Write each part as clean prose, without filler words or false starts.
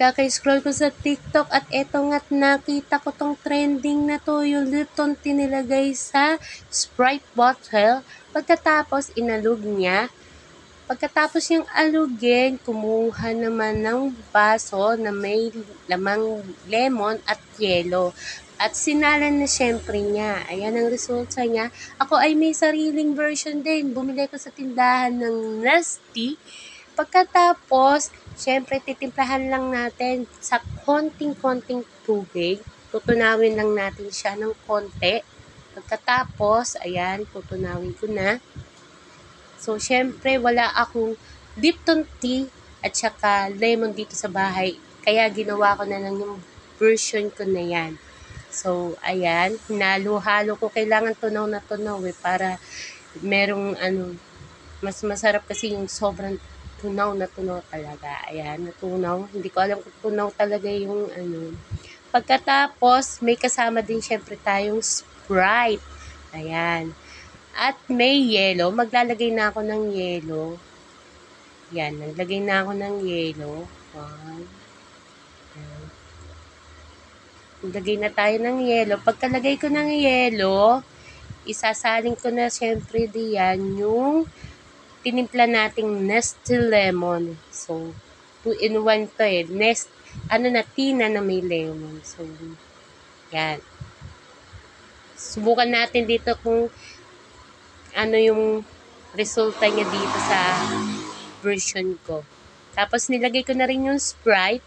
kaka-scroll ko sa TikTok at eto nga't nakita ko tong trending na to, yung Lipton tea nilagay sa Sprite bottle. Pagkatapos inalog niya. Pagkatapos yung alugin, kumuha naman ng baso na may lamang lemon at yelo. At sinalan na syempre niya. Ayan ang resulta niya. Ako ay may sariling version din. Bumili ko sa tindahan ng Nasty. Pagkatapos, syempre titimplahan lang natin sa konting-konting tubig. Tutunawin lang natin siya ng konti. Pagkatapos, ayan, tutunawin ko na. So, syempre, wala akong Lipton tea at saka lemon dito sa bahay. Kaya ginawa ko na lang yung version ko na yan. So, ayan, hinalo-halo ko. Kailangan tunaw na tunaw para merong mas masarap kasi yung sobrang tunaw na tunaw talaga. Ayan, natunaw. Hindi ko alam kung tunaw talaga yung Pagkatapos, may kasama din syempre tayong Sprite. Ayan. At may yelo. Maglalagay na ako ng yelo. Yan, naglagay na ako ng yelo. Naglagay na tayo ng yelo. Pagkalagay ko ng yelo, isasaling ko na syempre diyan yung tinimpla nating Nestle lemon. So, 2-in-1 to eh. Tina na may lemon. So, yan. Subukan natin dito kung ano yung resulta niya dito sa version ko. Tapos nilagay ko na rin yung Sprite.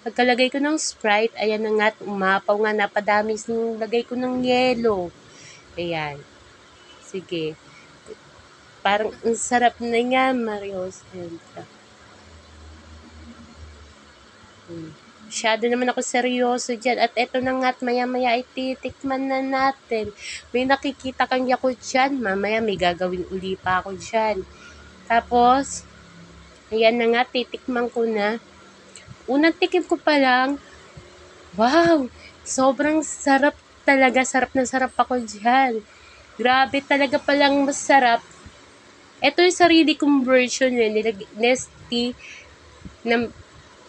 Pagkalagay ko ng Sprite, ayan na nga, umapaw nga, napadami yung lagay ko ng yelo. Ayan. Sige. Parang ang sarap na niya, Marios. Masyado naman ako seryoso dyan. At eto na nga at maya-maya ay titikman na natin. May nakikita kang Yakult dyan. Mamaya may gagawin uli pa ako dyan. Tapos, ayan na nga, titikman ko na. Unang tikim ko pa lang, wow! Sobrang sarap talaga. Sarap na sarap ako dyan. Grabe talaga palang masarap. Ito yung sarili kong version yun. Nesty na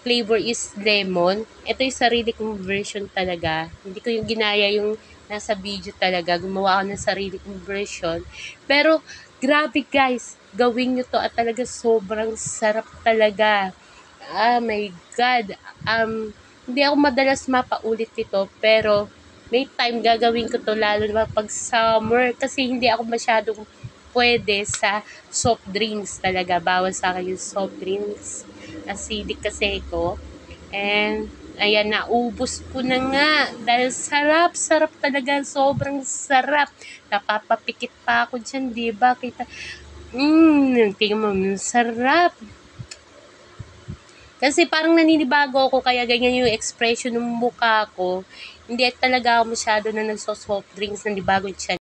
flavor is lemon. Ito yung sarili kong version talaga. Hindi ko yung ginaya yung nasa video talaga. Gumawa ako ng sarili kong version. Pero, grabe guys. Gawin nyo to at talaga sobrang sarap talaga. Ah, my God. Hindi ako madalas mapaulit ito. Pero, may time gagawin ko to lalo na pag summer. Kasi hindi ako masyadong pwede sa soft drinks talaga. Bawal sa akin yung soft drinks. Acidic kasi ito. And, ayan, naubos ko na nga. Dahil sarap talaga. Sobrang sarap. Napapapikit pa ako dyan, diba? Kita, tingnan mo, sarap. Kasi parang naninibago ako, kaya ganyan yung expression ng mukha ko. Hindi talaga ako masyado na nagso-soft drinks, naninibago yung tiyan.